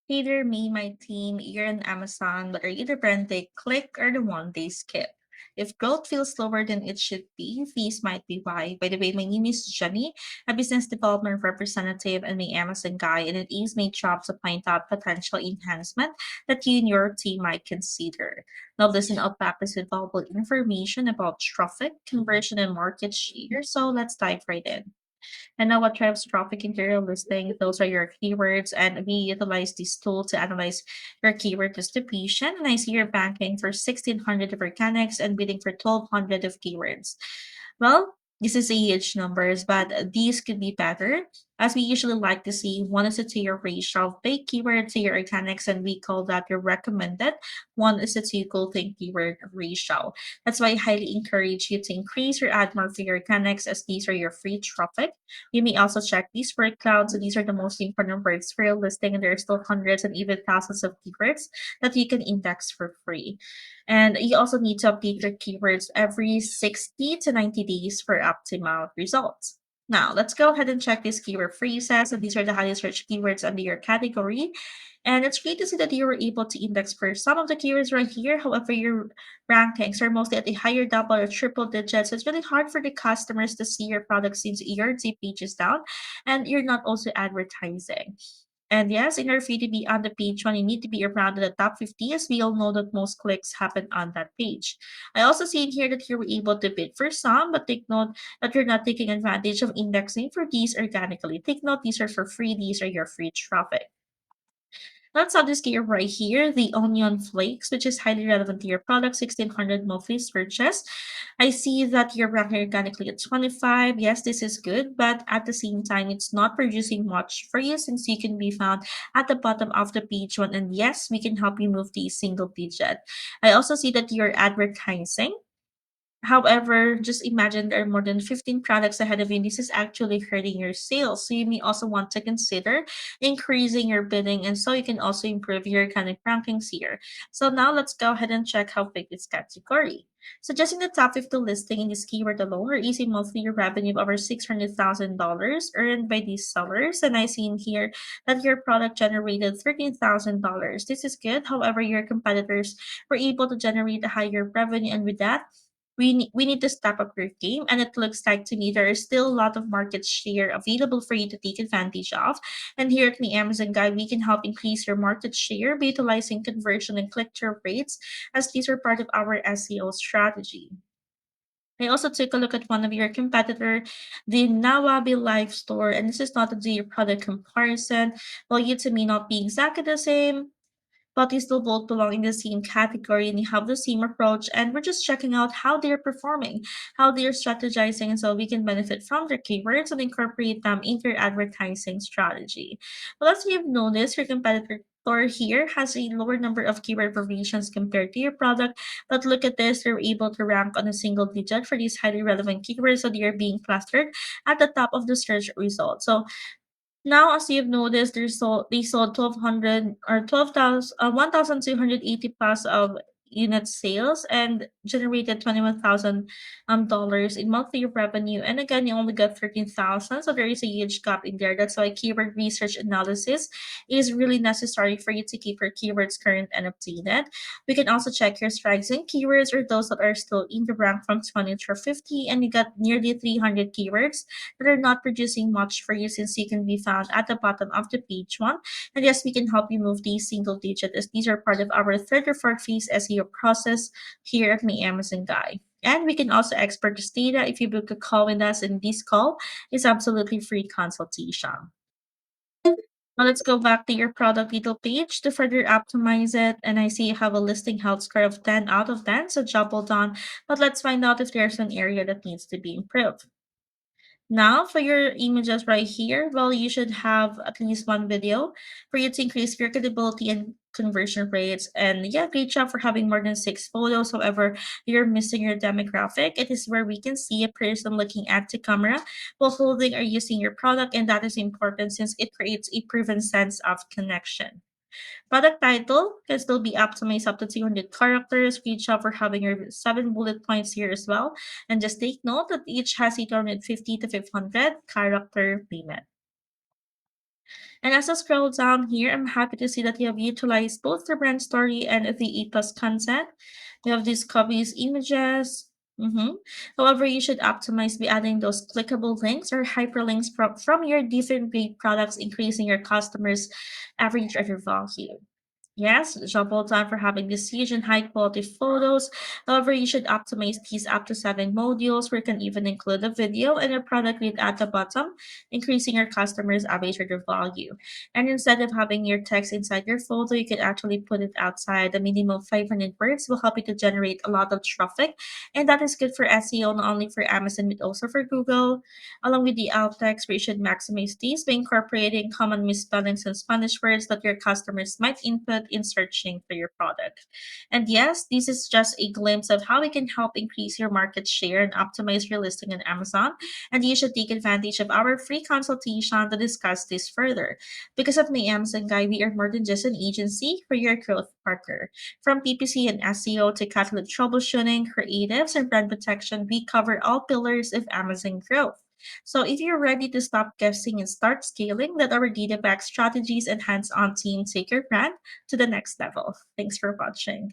Hey there, me, my team, you're on Amazon, but are you the brand they click or the one they skip? If growth feels slower than it should be, these might be why. By the way, my name is Jenny, a business development representative and the Amazon guy, and it is my job to point out potential enhancement that you and your team might consider. Now, listen up, packed with valuable information about traffic, conversion, and market share. So let's dive right in. And now what drives traffic into your listing? Those are your keywords, and we utilize this tool to analyze your keyword distribution. And I see you're banking for 1,600 of organics and bidding for 1,200 of keywords. Well, this is a huge numbers, but these could be better. As we usually like to see 1 is to your ratio of paid keyword to your organics, and we call that your recommended 1 is to goal thing keyword ratio. That's why I highly encourage you to increase your ad more for your organics, as these are your free traffic. You may also check these word clouds. So these are the most important words for your listing, and there are still hundreds and even thousands of keywords that you can index for free. And you also need to update your keywords every 60 to 90 days for optimal results. Now, let's go ahead and check these keyword phrases. And these are the highest searched keywords under your category. And it's great to see that you were able to index for some of the keywords right here. However, your rankings are mostly at a higher double or triple digits. It's really hard for the customers to see your product since your Z page is down and you're not also advertising. And yes, in order for you to be on the page one, you need to be around the top 50, as we all know that most clicks happen on that page. I also see in here that you were able to bid for some, but take note that you're not taking advantage of indexing for these organically. Take note, these are for free, these are your free traffic. Let's add this gear right here, the onion flakes, which is highly relevant to your product, 1,600 monthly searches. I see that you're ranking organically at 25. Yes, this is good, but at the same time, it's not producing much for you since you can be found at the bottom of the page one. And yes, we can help you move the single digit. I also see that you're advertising. However, just imagine there are more than 15 products ahead of you. This is actually hurting your sales. So you may also want to consider increasing your bidding, and so you can also improve your organic rankings here. So now let's go ahead and check how big this category. So just in the top 50 listing in this keyword alone, we're easy monthly revenue of over $600,000 earned by these sellers. And I see in here that your product generated $13,000. This is good. However, your competitors were able to generate a higher revenue, and with that, we need to step up your game, and it looks like to me there is still a lot of market share available for you to take advantage of. And here at the Amazon Guide, we can help increase your market share by utilizing conversion and click-through rates, as these are part of our SEO strategy. I also took a look at one of your competitor, the Nawabi Life Store, and this is not to do your product comparison. Well, you to me not be exactly the same, but you still both belong in the same category and you have the same approach, and we're just checking out how they're performing, how they're strategizing, and so we can benefit from their keywords and incorporate them into your advertising strategy. Well, as you've noticed, your competitor store here has a lower number of keyword variations compared to your product, but look at this, they're able to rank on a single digit for these highly relevant keywords, so they're being clustered at the top of the search results. So now, as you've noticed, they sold 1,200 or 1,280 plus of unit sales and generated $21,000 dollars in monthly revenue. And again, you only got 13,000, so there is a huge gap in there. That's why keyword research analysis is really necessary for you to keep your keywords current and updated. We can also check your strikes in keywords, or those that are still in the rank from 20 to 50, and you got nearly 300 keywords that are not producing much for you since you can be found at the bottom of the page one. And yes, we can help you move these single digit, as these are part of our third or fourth phase SEO process here at my Amazon Guy. And we can also export this data if you book a call with us, and this call is absolutely free consultation. Now let's go back to your product detail page to further optimize it. And I see you have a listing health score of 10 out of 10, so job well done. But let's find out if there's an area that needs to be improved. Now, for your images right here, well, you should have at least one video for you to increase your credibility and conversion rates. And yeah, great job for having more than 6 photos. However, you're missing your demographic. It is where we can see a person looking at the camera while holding or using your product, and that is important since it creates a proven sense of connection. Product title can still be optimized up to 200 characters. Great job for having your 7 bullet points here as well. And just take note that each has a 250 to 500 character limit. And as I scroll down here, I'm happy to see that you have utilized both the brand story and the E plus content. You have these copies, images. However, you should optimize by adding those clickable links or hyperlinks from your different great products, increasing your customers' average order value. Yes, job well done for having this huge and high quality photos. However, you should optimize these up to 7 modules where you can even include a video and a product read at the bottom, increasing your customers' average order value. And instead of having your text inside your photo, you can actually put it outside. The minimum 500 words will help you to generate a lot of traffic. And that is good for SEO, not only for Amazon, but also for Google. Along with the alt text, we should maximize these by incorporating common misspellings and Spanish words that your customers might input in searching for your product. And yes, this is just a glimpse of how we can help increase your market share and optimize your listing on Amazon. And you should take advantage of our free consultation to discuss this further. Because of my Amazon guy, we are more than just an agency for your growth partner. From PPC and SEO to catalog troubleshooting, creatives, and brand protection, we cover all pillars of Amazon growth. So if you're ready to stop guessing and start scaling, let our data back strategies and hands-on team take your brand to the next level. Thanks for watching.